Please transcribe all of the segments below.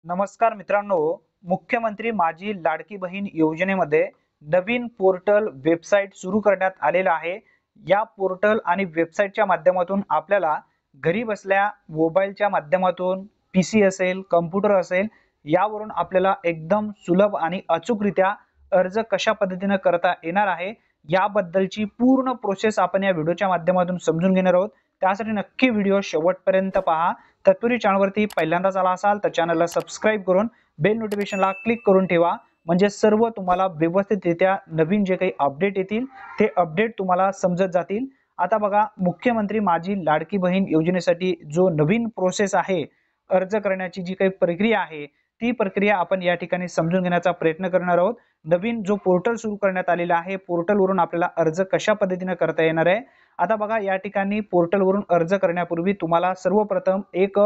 नमस्कार मित्रांनो, मुख्यमंत्री माझी लाडकी बहीण योजनेमध्ये नवीन पोर्टल वेबसाईट सुरू करण्यात आलेला आहे. या पोर्टल आणि वेबसाईटच्या माध्यमातून आपल्याला घरी बसल्या मोबाईलच्या माध्यमातून पीसी असेल, कॉम्प्युटर असेल यावरून आपल्याला एकदम सुलभ आणि अचूकरित्या अर्ज कशा पद्धतीने करता येणार आहे याबद्दलची पूर्ण प्रोसेस आपण या व्हिडिओच्या माध्यमातून समजून घेणार आहोत. त्यासाठी नक्की व्हिडिओ शेवटपर्यंत पहा. तत्पूर्वी चॅनलवरती पहिल्यांदाच आला असाल तर चॅनलला सबस्क्राईब करून बेल नोटिफिकेशनला क्लिक करून ठेवा, म्हणजे सर्व तुम्हाला व्यवस्थितरित्या नवीन जे काही अपडेट येतील ते अपडेट तुम्हाला समजत जातील. आता बघा, मुख्यमंत्री माझी लाडकी बहीण योजनेसाठी जो नवीन प्रोसेस आहे, अर्ज करण्याची जी काही प्रक्रिया आहे ती प्रक्रिया आपण या ठिकाणी समजून घेण्याचा प्रयत्न करणार आहोत. नवीन जो पोर्टल सुरू करण्यात आलेला आहे, पोर्टलवरून आपल्याला अर्ज कशा पद्धतीने करता येणार आहे. आता बघा, या ठिकाणी पोर्टलवरून अर्ज करण्यापूर्वी तुम्हाला सर्वप्रथम एक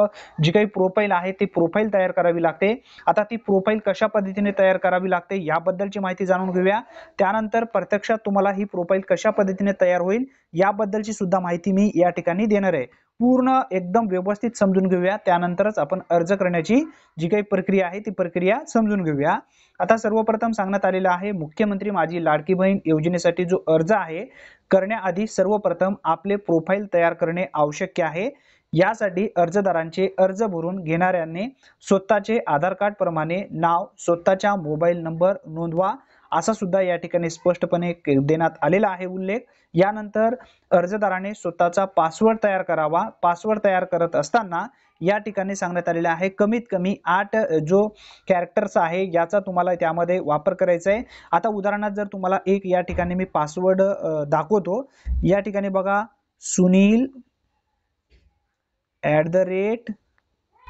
जी काही प्रोफाईल आहे ती प्रोफाईल तयार करावी लागते. आता ती प्रोफाईल कशा पद्धतीने तयार करावी लागते याबद्दलची माहिती जाणून घेऊया. त्यानंतर प्रत्यक्षात तुम्हाला ही प्रोफाईल कशा पद्धतीने तयार होईल याबद्दलची सुद्धा माहिती मी या ठिकाणी देणार आहे. पूर्ण एकदम व्यवस्थित समजून घेऊया, त्यानंतरच आपण अर्ज करण्याची जी काही प्रक्रिया आहे ती प्रक्रिया समजून घेऊया. आता सर्वप्रथम सांगण्यात आलेलं आहे, मुख्यमंत्री माझी लाडकी बहीण योजनेसाठी जो अर्ज आहे करण्याआधी सर्वप्रथम आपले प्रोफाईल तयार करणे आवश्यक आहे. यासाठी अर्जदारांचे अर्ज भरून घेणाऱ्यांनी स्वतःचे आधार कार्ड प्रमाणे नाव, स्वतःचा मोबाईल नंबर नोंदवा असा सुद्धा या ठिकाणी स्पष्टपणे देण्यात आलेला आहे उल्लेख. यानंतर अर्जदाराने स्वतःचा पासवर्ड तयार करावा. पासवर्ड तयार करत असताना या ठिकाणी सांगण्यात आलेले आहे कमीत कमी 8 जो कॅरेक्टर्स आहे याचा तुम्हाला त्यामध्ये वापर करायचा आहे. आता उदाहरणार्थ जर तुम्हाला एक या ठिकाणी मी पासवर्ड दाखवतो. या ठिकाणी बघा, सुनील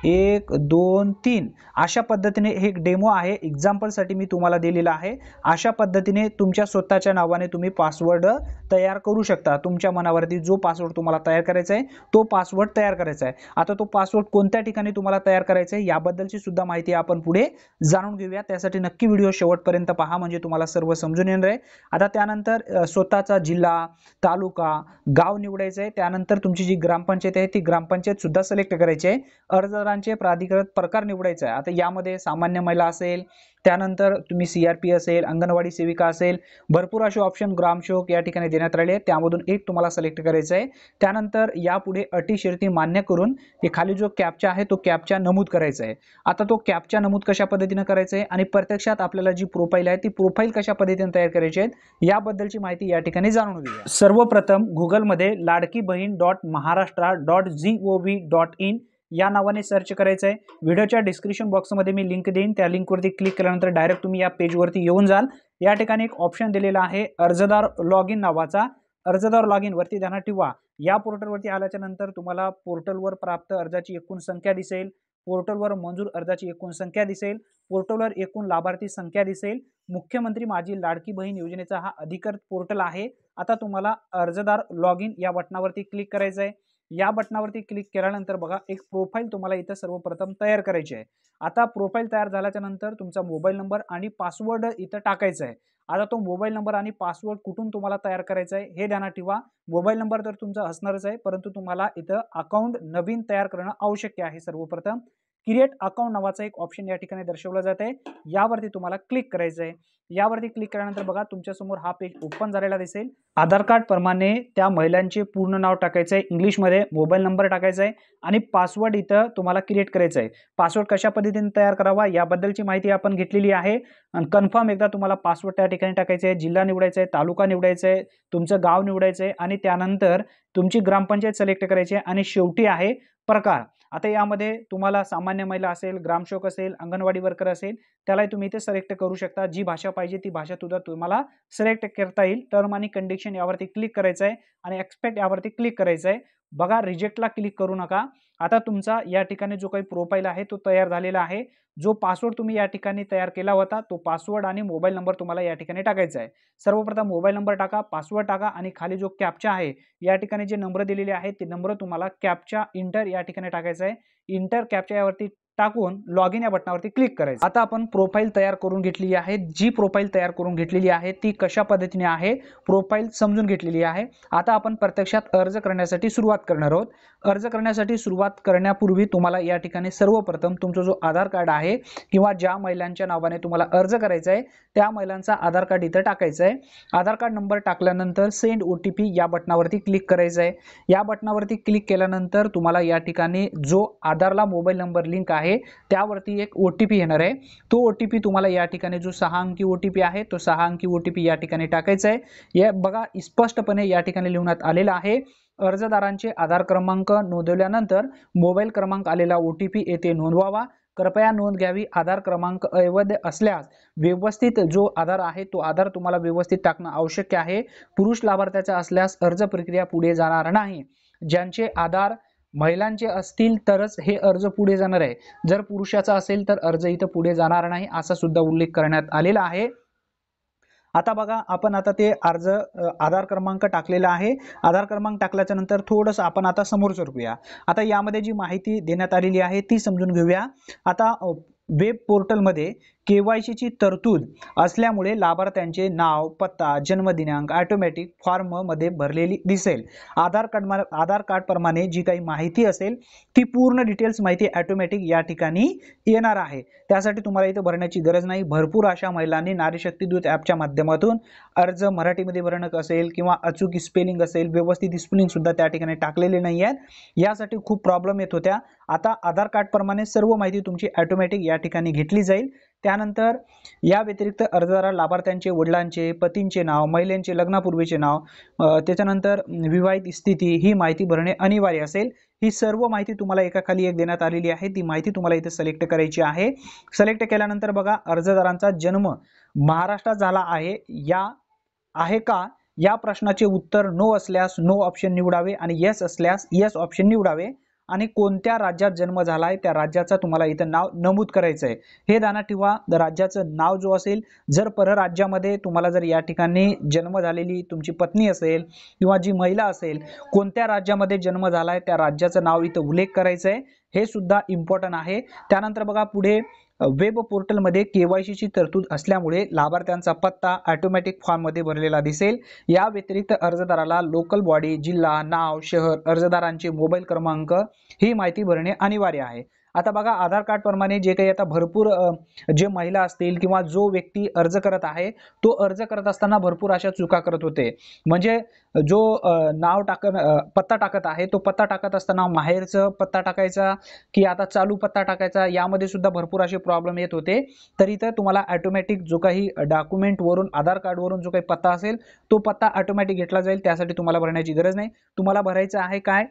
@123 अशा पद्धतीने एक डेमो आहे, एक्झाम्पल साठी मी तुम्हाला दिलेला आहे. अशा पद्धतीने तुमच्या स्वतःच्या नावाने तुम्ही पासवर्ड तयार करू शकता. तुमच्या मनावरती जो पासवर्ड तुम्हाला तयार करायचा आहे तो पासवर्ड तयार करायचा आहे. आता तो पासवर्ड कोणत्या ठिकाणी तुम्हाला तयार करायचा आहे याबद्दलची सुद्धा माहिती आपण पुढे जाणून घेऊया. त्यासाठी नक्की व्हिडिओ शेवटपर्यंत पहा, म्हणजे तुम्हाला सर्व समजून येणार आहे. आता त्यानंतर स्वतःचा जिल्हा, तालुका, गाव निवडायचं आहे. त्यानंतर तुमची जी ग्रामपंचायत आहे ती ग्रामपंचायत सुद्धा सिलेक्ट करायची आहे. अर्जदारांचे प्राधिकृत प्रकार निवडायचा आहे. आता यामध्ये सामान्य महिला असेल, त्यानंतर तुम्ही सीआरपी असेल, अंगणवाडी सेविका असेल, भरपूर असे ऑप्शन ग्रामसेवक या ठिकाणी देण्यात आले आहेत. त्यामधून एक तुम्हाला सिलेक्ट करायचं आहे. त्यानंतर यापुढे अटी शर्ती मान्य करून हे खाली जो कॅप्चा आहे तो कॅप्चा नमूद करायचा आहे. आता तो कॅप्चा नमूद कशा पद्धतीने करायचा आहे आणि प्रत्यक्षात आपल्याला जी प्रोफाईल आहे ती प्रोफाईल कशा पद्धतीने तयार करायची आहे याबद्दलची माहिती या ठिकाणी जाणून घेऊया. सर्वप्रथम गुगलमध्ये लाडकी बहीण .महाराष्ट्र.gov.in या नावाने सर्च करायचं आहे. व्हिडिओच्या डिस्क्रिप्शन बॉक्समध्ये मी लिंक देईन, त्या लिंकवरती क्लिक केल्यानंतर डायरेक्ट तुम्ही या पेजवरती येऊन जाल. या ठिकाणी एक ऑप्शन दिलेला आहे अर्जदार लॉग इन नावाचा. अर्जदार लॉग इन वरती ध्यानात ठेवा. या पोर्टलवरती आल्याच्या नंतर तुम्हाला पोर्टलवर प्राप्त अर्जाची एकूण संख्या दिसेल, पोर्टलवर मंजूर अर्जाची एकूण संख्या दिसेल, पोर्टलवर एकूण लाभार्थी संख्या दिसेल. मुख्यमंत्री माझी लाडकी बहीण योजनेचा हा अधिकृत पोर्टल आहे. आता तुम्हाला अर्जदार लॉग इन या बटनावरती क्लिक करायचं आहे. या बटनावरती क्लिक केल्यानंतर बघा, एक प्रोफाईल तुम्हाला इथं सर्वप्रथम तयार करायची आहे. आता प्रोफाईल तयार झाल्याच्या नंतर तुमचा मोबाईल नंबर आणि पासवर्ड इथं टाकायचा आहे. आता तो मोबाईल नंबर आणि पासवर्ड कुठून तुम्हाला तयार करायचा आहे हे ध्यानात ठेवा. मोबाईल नंबर तर तुमचा असणारच आहे, परंतु तुम्हाला इथं अकाउंट नवीन तयार करणं आवश्यक आहे. सर्वप्रथम क्रिएट अकाउंट नावाचा एक ऑप्शन या ठिकाणी दर्शवला जात आहे. यावरती तुम्हाला क्लिक करायचं आहे. यावरती क्लिक केल्यानंतर बघा, तुमच्या समोर हा पेज ओपन झालेला दिसेल. आधार कार्ड प्रमाणे त्या महिलांचे पूर्ण नाव टाकायचं आहे इंग्लिशमध्ये, मोबाईल नंबर टाकायचा आहे आणि पासवर्ड इथं तुम्हाला क्रिएट करायचा आहे. पासवर्ड कशा पद्धतीने तयार करावा याबद्दलची माहिती आपण घेतलेली आहे. आणि कन्फर्म एकदा तुम्हाला पासवर्ड त्या ठिकाणी टाकायचा आहे, जिल्हा निवडायचा आहे, तालुका निवडायचा आहे, तुमचं गाव निवडायचं आहे आणि त्यानंतर तुमची ग्रामपंचायत सिलेक्ट करायची आहे आणि शेवटी आहे प्रकार. आता यामध्ये तुम्हाला सामान्य महिला असेल, ग्रामसेवक असेल, अंगणवाडी वर्कर असेल, त्यालाही तुम्ही इथे सिलेक्ट करू शकता. जी भाषा पाहिजे ती भाषा सुद्धा तुम्हाला सिलेक्ट करता येईल. टर्म आणि कंडिशन यावरती क्लिक करायचं आहे आणि एक्सपेक्ट यावरती क्लिक करायचं आहे. बघा, रिजेक्टला क्लिक करू नका. आता तुमचा या ठिकाणी जो काही प्रोफाईल आहे तो तयार झालेला आहे. जो पासवर्ड तुम्ही या ठिकाणी तयार केला होता तो पासवर्ड आणि मोबाईल नंबर तुम्हाला या ठिकाणी टाकायचा आहे. सर्वप्रथम मोबाईल नंबर टाका, पासवर्ड टाका आणि खाली जो कॅप्चा आहे या ठिकाणी जे नंबर दिलेले आहेत ते नंबर तुम्हाला कॅप्चा इंटर या ठिकाणी टाकायचा आहे. इंटर कॅप्चा यावरती टाकून लॉग इन या बटनावरती क्लिक करायचं। आता आपण प्रोफाईल तयार करून घेतलेली आहे। जी प्रोफाईल तयार करून घेतलेली आहे ती कशा पद्धतीने आहे प्रोफाईल समजून घेतलेली आहे। आता आपण प्रत्यक्षात अर्ज करण्यासाठी सुरुवात करणार आहोत। अर्ज करण्यासाठी सुरुवात करण्यापूर्वी तुम्हाला या ठिकाणी सर्वप्रथम तुमचा जो आधार कार्ड आहे किंवा ज्या महिलांच्या नावाने तुम्हाला अर्ज करायचा आहे त्या महिलांचा आधार कार्ड इथे टाकायचा आहे। आधार कार्ड नंबर टाकल्यानंतर सेंड OTP या बटनावरती क्लिक करायचं आहे। या बटनावरती क्लिक केल्यानंतर तुम्हाला या ठिकाणी जो आधारला मोबाईल नंबर लिंक आहे त्यावरती एक OTP येणार आहे। तो OTP तुम्हाला या ठिकाणी जो 6 अंकी OTP आहे तो 6 अंकी OTP या ठिकाणी टाकायचा आहे। हे बघा स्पष्टपणे या ठिकाणी लिहिण्यात आलेला आहे। अर्जदारांचे आधार क्रमांक नोंदवल्यानंतर मोबाईल क्रमांक आलेला OTP येथे नोंदवावा। कृपया नोंद घ्यावी। आधार क्रमांक अवैध असल्यास व्यवस्थित जो आधार आहे तो आधार तुम्हाला व्यवस्थित टाकणं आवश्यक आहे। पुरुष लाभार्थ्याचा असल्यास अर्ज प्रक्रिया पुढे जाणार नाही। ज्यांचे आधार महिलांचे असतील तरच हे अर्ज पुढे जाणार आहे। जर पुरुषाचा असेल तर अर्ज इथं पुढे जाणार नाही असा सुद्धा उल्लेख करण्यात आलेला आहे। आता बघा आपण आता ते अर्ज आधार क्रमांक टाकलेला आहे। आधार क्रमांक टाकल्याच्या नंतर थोडंसं आपण आता समोर सरकूया। आता यामध्ये जी माहिती देण्यात आलेली आहे ती समजून घेऊया। आता वेब पोर्टल मध्ये KYC ची तरतूद असल्यामुळे लाभार्थ्यांचे नाव, पत्ता, जन्मदिनांक ऑटोमॅटिक फॉर्म मध्ये भरलेली दिसेल। आधार कार्ड प्रमाणे जी काही माहिती असेल ती पूर्ण डिटेल्स माहिती ऑटोमॅटिक या ठिकाणी येणार आहे। त्यासाठी तुम्हाला इथे भरण्याची गरज नाही। भरपूर अशा महिलांनी नारी शक्ती दूत ॲपच्या माध्यमातून अर्ज मराठीमध्ये भरणं असेल किंवा अचूक स्पेलिंग असेल व्यवस्थित स्पेलिंग सुद्धा त्या ठिकाणी टाकलेले नाही आहेत। यासाठी खूप प्रॉब्लेम येत होत्या। आता आधार कार्ड प्रमाणे सर्व माहिती तुमची ऑटोमॅटिक या ठिकाणी घेतली जाईल। त्यानंतर या व्यतिरिक्त अर्जदार लाभार्थ्यांचे वडिलांचे, पतींचे नाव, महिलांचे लग्नापूर्वीचे नाव, त्याच्यानंतर विवाहित स्थिती ही माहिती भरणे अनिवार्य असेल। ही सर्व माहिती तुम्हाला एकाखाली एक देण्यात आलेली आहे। ती माहिती तुम्हाला इथे सिलेक्ट करायची आहे। सिलेक्ट केल्यानंतर बघा अर्जदारांचा जन्म महाराष्ट्रात झाला आहे का या प्रश्नाचे उत्तर नो असल्यास नो ऑप्शन निवडावे आणि येस असल्यास येस ऑप्शन निवडावे आणि कोणत्या राज्यात जन्म झालाय त्या राज्याचा तुम्हाला इथं नाव नमूद करायचं आहे। हे ध्यानात ठेवा। राज्याचं नाव जो असेल जर परराज्यामध्ये तुम्हाला जर या ठिकाणी जन्म झालेली तुमची पत्नी असेल किंवा जी महिला असेल कोणत्या राज्यामध्ये जन्म झालाय त्या राज्याचं नाव इथं उल्लेख करायचं आहे। हे सुद्धा इम्पॉर्टंट आहे। त्यानंतर बघा पुढे वेब पोर्टल मध्ये KYC ची तरतूद असल्यामुळे लाभार्थ्यांचा पत्ता ऑटोमॅटिक फॉर्म मध्ये भरलेला दिसेल। या व्यतिरिक्त अर्जदाराला लोकल बॉडी, जिल्हा, नाव, शहर, अर्जदारांचे मोबाईल क्रमांक ही माहिती भरणे अनिवार्य आहे। आता बघा आधार कार्ड प्रमाणे जे काही आता भरपूर जे महिला असतील किंवा जो व्यक्ती अर्ज करत आहे तो अर्ज करत असताना भरपूर अशा चुका करत होते। म्हणजे जो नाव पत्ता टाकत आहे तो पत्ता टाकत असताना माहेरचा पत्ता टाकायचा की आता चालू पत्ता टाकायचा यामध्ये सुद्धा भरपूर असे प्रॉब्लेम येत होते। तर इथं तुम्हाला ऑटोमॅटिक जो काही डॉक्युमेंट वरून आधार कार्ड वरून जो काही पत्ता असेल तो पत्ता ऑटोमॅटिक घेतला जाईल। त्यासाठी तुम्हाला भरण्याची गरज नाही। तुम्हाला भरायचं आहे काय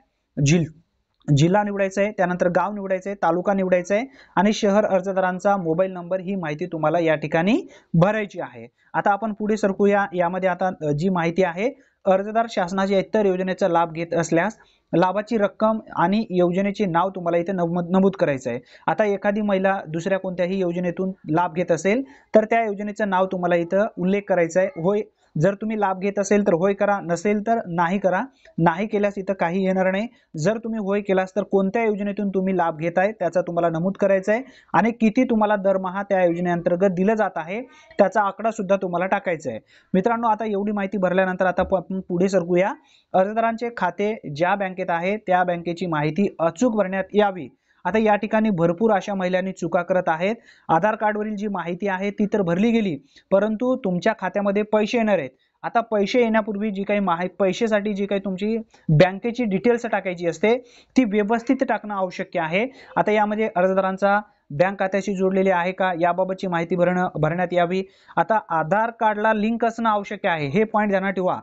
जिल्हा निवडायचा आहे, त्यानंतर गाव निवडायचं आहे, तालुका निवडायचा आहे आणि शहर अर्जदारांचा मोबाईल नंबर ही माहिती तुम्हाला या ठिकाणी भरायची आहे। आता आपण पुढे सरकूया। यामध्ये आता जी माहिती आहे अर्जदार शासनाच्या इतर योजनेचा लाभ घेत असल्यास लाभाची रक्कम आणि योजनेचे नाव तुम्हाला इथे नमूद करायचं आहे। आता एखादी महिला दुसऱ्या कोणत्याही योजनेतून लाभ घेत असेल तर त्या योजनेचं नाव तुम्हाला इथं उल्लेख करायचा आहे। होय जर तुम्ही लाभ घेत असेल तर होय करा, नसेल तर नाही करा। नाही केल्यास इथं काही येणार नाही। जर तुम्ही होय केलास तर कोणत्या योजनेतून तुम्ही लाभ घेताय त्याचा तुम्हाला नमूद करायचा आहे आणि किती तुम्हाला दरमहा त्या योजनेअंतर्गत दिलं जात आहे त्याचा आकडा सुद्धा तुम्हाला टाकायचा आहे। मित्रांनो आता एवढी माहिती भरल्यानंतर आता आपण पुढे सरकूया। अर्जदारांचे खाते ज्या बँकेत आहे त्या बँकेची माहिती अचूक भरण्यात यावी। आता या ठिकाणी भरपूर अशा महिलांनी चुका करत आहेत। आधार कार्डवरील जी माहिती आहे ती तर भरली गेली परंतु तुमच्या खात्यामध्ये पैसे येणार आहेत। आता पैसे येण्यापूर्वी जी काही पैशासाठी जी काही तुमची बँकेची डिटेल्स टाकायची असते ती व्यवस्थित टाकणं आवश्यक आहे। आता यामध्ये अर्जदारांचा बँक खात्याशी जोडलेले आहे का याबाबतची माहिती भरण्यात यावी। आता आधार कार्डला लिंक असणं आवश्यक आहे। हे पॉईंट ध्यानात ठेवा।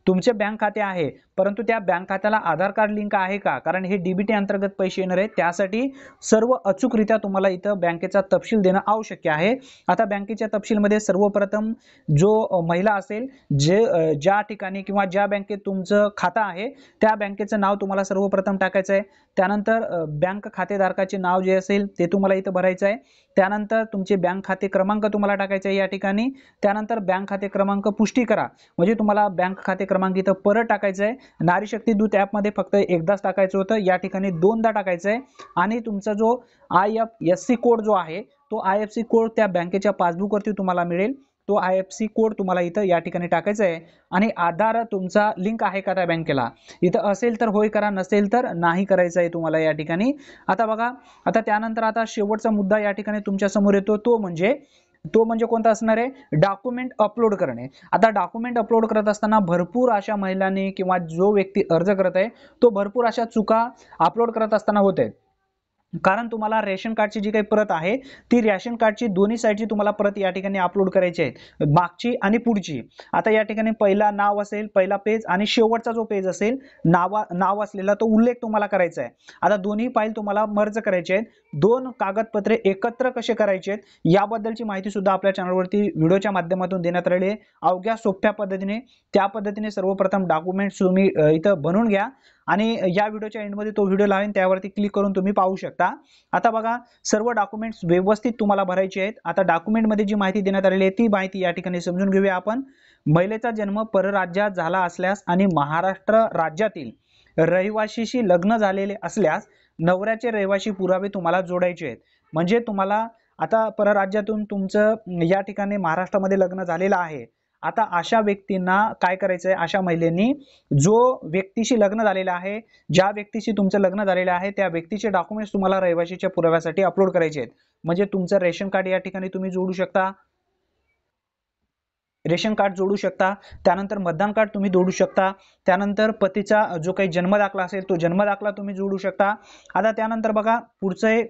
तुमचे बँक खाते आहे परंतु त्या बँक खात्याला आधार कार्ड लिंक आहे का, कारण हे डीबीटी अंतर्गत पैसे येणार आहेत। त्यासाठी सर्व अचूकरित्या तुम्हाला इथं बँकेचा तपशील देणं आवश्यक आहे। आता बँकेच्या तपशीलमध्ये सर्वप्रथम जो महिला असेल ज्या ठिकाणी किंवा ज्या बँकेत तुमचं खातं आहे त्या बँकेचं नाव तुम्हाला सर्वप्रथम टाकायचं आहे। त्यानंतर बँक खातेधारकाचे नाव जे असेल ते तुम्हाला इथं भरायचं आहे। त्यानंतर तुमचे बँक खाते क्रमांक तुम्हाला टाकायचे आहे या ठिकाणी। त्यानंतर बँक खाते क्रमांक पुष्टी करा म्हणजे तुम्हाला बँक खाते क्रमांक इथं परत टाकायचा आहे. नारी शक्ती दूत ऍप मध्ये फक्त एकदाच टाकायचं होतं, या ठिकाणी दोनदा टाकायचं आहे. आणि तुमचा जो IFSC कोड जो आहे तो IFSC कोड त्या बँकेच्या पासबुक वरती तुम्हाला मिळेल. तो IFSC कोड तुम्हाला इथं या ठिकाणी टाकायचा आहे. आणि आधार तुमचा लिंक आहे का त्या बँकेला, इथं असेल तर होय करा, नसेल तर नाही करायचं आहे तुम्हाला या ठिकाणी. आता बघा, आता त्यानंतर आता शेवटचा मुद्दा या ठिकाणी तुमच्या समोर येतो, तो म्हणजे कोणता असणार आहे, डॉक्युमेंट अपलोड करणे. आता डॉक्युमेंट अपलोड करत असताना भरपूर अशा महिलांनी किंवा जो व्यक्ती अर्ज करत आहे तो भरपूर अशा चुका अपलोड करत असताना होत आहेत. कारण तुम्हाला रेशन कार्डची जी काही प्रत आहे ती रेशन कार्डची दोन्ही साईडची तुम्हाला प्रत या ठिकाणी अपलोड करायची आहे, मागची आणि पुढची. आता या ठिकाणी पहिला नाव असेल, पहिला पेज, आणि शेवटचा जो पेज असेल नाव असलेला तो उल्लेख तुम्हाला करायचा आहे. आता दोन्ही फाईल तुम्हाला मर्ज करायचे आहेत. दोन कागदपत्रे एकत्र कसे करायचे आहेत याबद्दलची माहिती सुद्धा आपल्या चॅनलवरती व्हिडिओच्या माध्यमातून देण्यात आलेली आहे, अवघ्या सोप्या पद्धतीने. त्या पद्धतीने सर्वप्रथम डॉक्युमेंट्स तुम्ही इथं बनवून घ्या, आणि या व्हिडिओच्या एंडमध्ये तो व्हिडिओ लावेन, त्यावरती क्लिक करून तुम्ही पाहू शकता. आता बघा, सर्व डॉक्युमेंट्स व्यवस्थित तुम्हाला भरायचे आहेत. आता डॉक्युमेंट मध्ये जी माहिती देण्यात आलेली आहे ती माहिती या ठिकाणी समजून घेऊया आपण. महिलेचा जन्म परराज्यात झाला असल्यास आणि महाराष्ट्र राज्यातील रहिवाशीशी लग्न झालेले असल्यास नवऱ्याचे रहिवाशी पुरावे तुम्हाला जोडायचे आहेत. म्हणजे तुम्हाला आता परराज्यातून तुमचं या ठिकाणी महाराष्ट्रामध्ये लग्न झालेलं आहे. आता अशा व्यक्तींना काय करायचं आहे, अशा महिलेनी जो व्यक्तीशी लग्न झालेलं आहे, ज्या व्यक्तीशी तुमचं लग्न झालेलं आहे त्या व्यक्तीचे डॉक्युमेंट्स तुम्हाला रहिवाशीच्या पुराव्यासाठी अपलोड करायचे आहेत. म्हणजे तुमचं रेशन कार्ड या ठिकाणी तुम्ही जोडू शकता, रेशन कार्ड जोडू शकता, त्यानंतर मतदान कार्ड तुम्ही जोडू शकता, त्यानंतर पतीचा जो काही जन्म दाखला असेल तो जन्म दाखला तुम्ही जोडू शकता. आता त्यानंतर बघा, पुढचं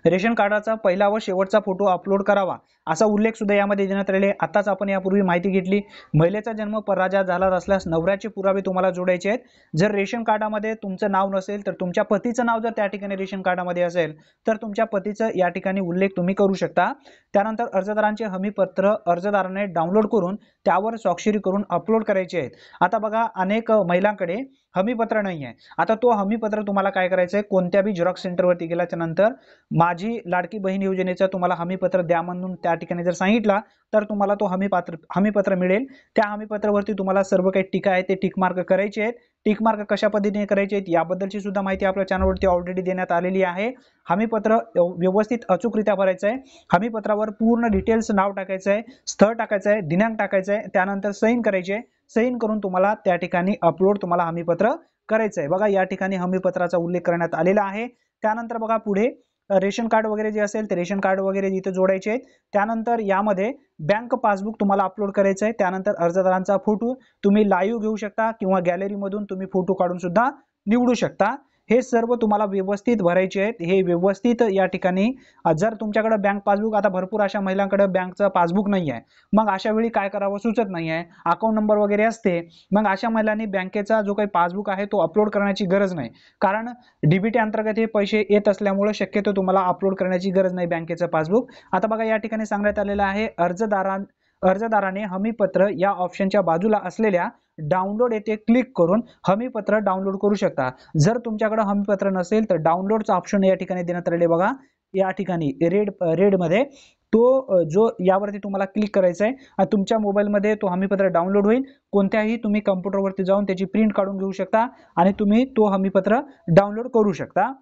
रेशन कार्डाचा पहिला व शेवटचा फोटो अपलोड करावा असा उल्लेख सुद्धा यामध्ये देण्यात आलेला आहे. आताच आपण यापूर्वी माहिती घेतली, महिलेचा जन्म परराज्यात झाला असल्यास नवऱ्याचे पुरावे तुम्हाला जोडायचे आहेत. जर रेशन कार्डामध्ये तुमचं नाव नसेल तर तुमच्या पतीचं नाव जर त्या ठिकाणी रेशन कार्डामध्ये असेल तर तुमच्या पतीचं या ठिकाणी उल्लेख तुम्ही करू शकता. त्यानंतर अर्जदारांचे हमीपत्र अर्जदाराने डाउनलोड करून त्यावर स्वाक्षरी करून अपलोड करायचे आहेत. आता बघा, अनेक महिलांकडे हमीपत्र नाही आहे. आता तो हमीपत्र तुम्हाला काय करायचं आहे, कोणत्या बी झेरॉक्स सेंटरवरती गेल्याच्या नंतर माझी लाडकी बहीण योजनेचा तुम्हाला हमीपत्र द्या म्हणून त्या ठिकाणी जर सांगितला तर तुम्हाला तो हमीपत्र मिळेल. त्या हमीपत्रावरती तुम्हाला सर्व काही टिक आहे ते टिक मार्क करायचे आहेत. टिक मार्क कशा पद्धतीने करायचे आहेत याबद्दलची सुद्धा माहिती आपल्या चॅनलवरती ऑलरेडी देण्यात आलेली आहे. हमीपत्र व्यवस्थित अचूकरित्या भरायचं आहे. हमीपत्रावर पूर्ण डिटेल्स, नाव टाकायचं आहे, स्थळ टाकायचं आहे, दिनांक टाकायचा आहे, त्यानंतर सहीन करायची आहे. सहीन करून तुम्हाला त्या ठिकाणी अपलोड तुम्हाला हमीपत्र करायचं आहे. बघा, या ठिकाणी हमीपत्राचा उल्लेख करण्यात आलेला आहे. त्यानंतर बघा, पुढे रेशन कार्ड वगैरे जे असेल ते रेशन कार्ड वगैरे इथे जोडायचे आहेत. त्यानंतर यामध्ये बँक पासबुक तुम्हाला अपलोड करायचं आहे. त्यानंतर अर्जदारांचा फोटो तुम्ही लाईव्ह घेऊ शकता किंवा गॅलरी मधून तुम्ही फोटो काढून सुद्धा निवडू शकता. हे सर्व तुम्हाला व्यवस्थित भरायचे आहेत. हे व्यवस्थित या ठिकाणी जर तुमच्याकडे बँक पासबुक, आता भरपूर अशा महिलांकडे बँकचं पासबुक नाही आहे, मग अशा वेळी काय करावं सुचत नाही आहे, अकाउंट नंबर वगैरे असते, मग अशा महिलांनी बँकेचा जो काही पासबुक आहे तो अपलोड करण्याची गरज नाही. कारण डीबीटी अंतर्गत हे पैसे येत असल्यामुळे शक्यतो तुम्हाला अपलोड करण्याची गरज नाही बँकेचं पासबुक. आता बघा, या ठिकाणी सांगण्यात आलेलं आहे, अर्जदाराने हमीपत्र या ऑप्शनच्या बाजूला असलेल्या डाउनलोड येथे क्लिक करून हमीपत्र डाउनलोड करू शकता. जर तुमच्याकडे हमीपत्र नसेल तर डाउनलोडचा ऑप्शन या ठिकाणी देण्यात आलेले बघा, या ठिकाणी रेड मध्ये तो जो यावरती तुम्हाला क्लिक करायचा आहे, तुमच्या मोबाईलमध्ये तो हमीपत्र डाउनलोड होईल. कोणत्याही तुम्ही कम्प्युटरवरती जाऊन त्याची प्रिंट काढून घेऊ शकता आणि तुम्ही तो हमीपत्र डाउनलोड करू शकता.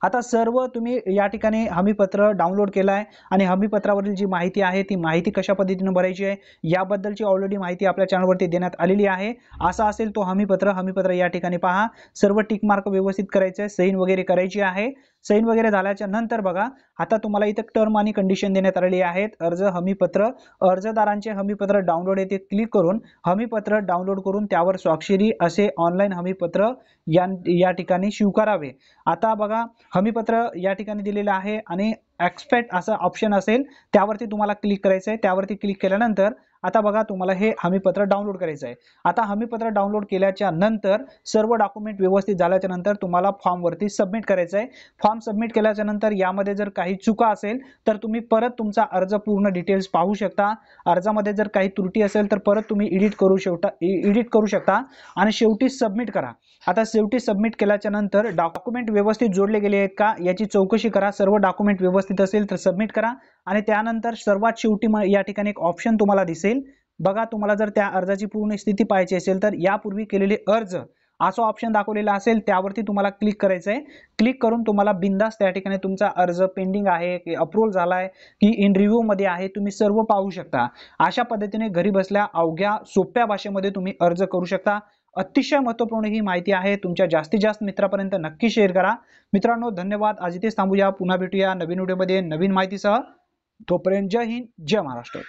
आता सर्व तुम्ही या ठिकाणी हमीपत्र डाउनलोड केलाय आणि हमीपत्रावरील जी माहिती आहे ती माहिती कशा पद्धतीने भरायची आहे याबद्दलची ऑलरेडी माहिती आपल्या चॅनलवरती देण्यात आलेली आहे. असा असेल तो हमीपत्र या ठिकाणी पहा, सर्व टिक मार्क व्यवस्थित करायचे आहे, सहीन वगैरे करायची आहे. सहीन वगैरे झाल्याच्या नंतर बघा, आता तुम्हाला इथे टर्म आणि कंडिशन देण्यात आलेली आहेत. अर्जदारांचे हमीपत्र डाउनलोड येथे क्लिक करून हमीपत्र डाउनलोड करून त्यावर स्वाक्षरी असे ऑनलाईन हमीपत्र या ठिकाणी स्वीकारावे. आता बघा, हमीपत्र या ठिकाणी दिलेलं आहे आणि एक्सपेक्ट असा ऑप्शन असेल त्यावरती तुम्हाला क्लिक करायचं आहे. त्यावरती क्लिक केल्यानंतर आता बघा, तुम्हाला हे हमीपत्र डाउनलोड करायचं आहे. आता हमीपत्र डाउनलोड केल्याच्या नंतर सर्व डॉक्युमेंट व्यवस्थित झाल्याच्या नंतर तुम्हाला फॉर्म वरती सबमिट करायचं आहे. फॉर्म सबमिट केल्याच्या नंतर यामध्ये जर काही चुका असेल तर तुम्ही परत तुमचा अर्ज पूर्ण डिटेल्स पाहू शकता. अर्जामध्ये जर काही त्रुटी असेल तर परत तुम्ही एडिट करू शकता आणि शेवटी सबमिट करा. आता शेवटी सबमिट केल्याच्या नंतर डॉक्युमेंट व्यवस्थित जोडले गेले आहेत का याची चौकशी करा. सर्व डॉक्युमेंट व्यवस्थित असेल तर सबमिट करा आणि त्यानंतर सर्वात शेवटी या ठिकाणी एक ऑप्शन तुम्हाला दिसेल, बघा, तुम्हाला जर त्या अर्जाची पूर्ण स्थिती पाहायची असेल तर यापूर्वी केलेले अर्ज असं ऑप्शन दाखवलेला असेल, त्यावरती तुम्हाला क्लिक करायचं आहे. क्लिक करून तुम्हाला बिंदास त्या ठिकाणी तुमचा अर्ज पेंडिंग आहे की अप्रूव्ह झालाय की इन रिव्ह्यू मध्ये आहे, तुम्ही सर्व पाहू शकता. अशा पद्धतीने घरी बसल्या अवघ्या सोप्या भाषेमध्ये तुम्ही अर्ज करू शकता. अतिशय महत्त्वपूर्ण ही माहिती आहे. तुमच्या जास्तीत जास्त मित्रांपर्यंत नक्की शेअर करा. मित्रांनो, धन्यवाद. आज इथेच थांबूया. पुन्हा भेटूया नवीन व्हिडिओमध्ये नवीन माहितीसह. तोपर्यंत जय हिंद, जय महाराष्ट्र.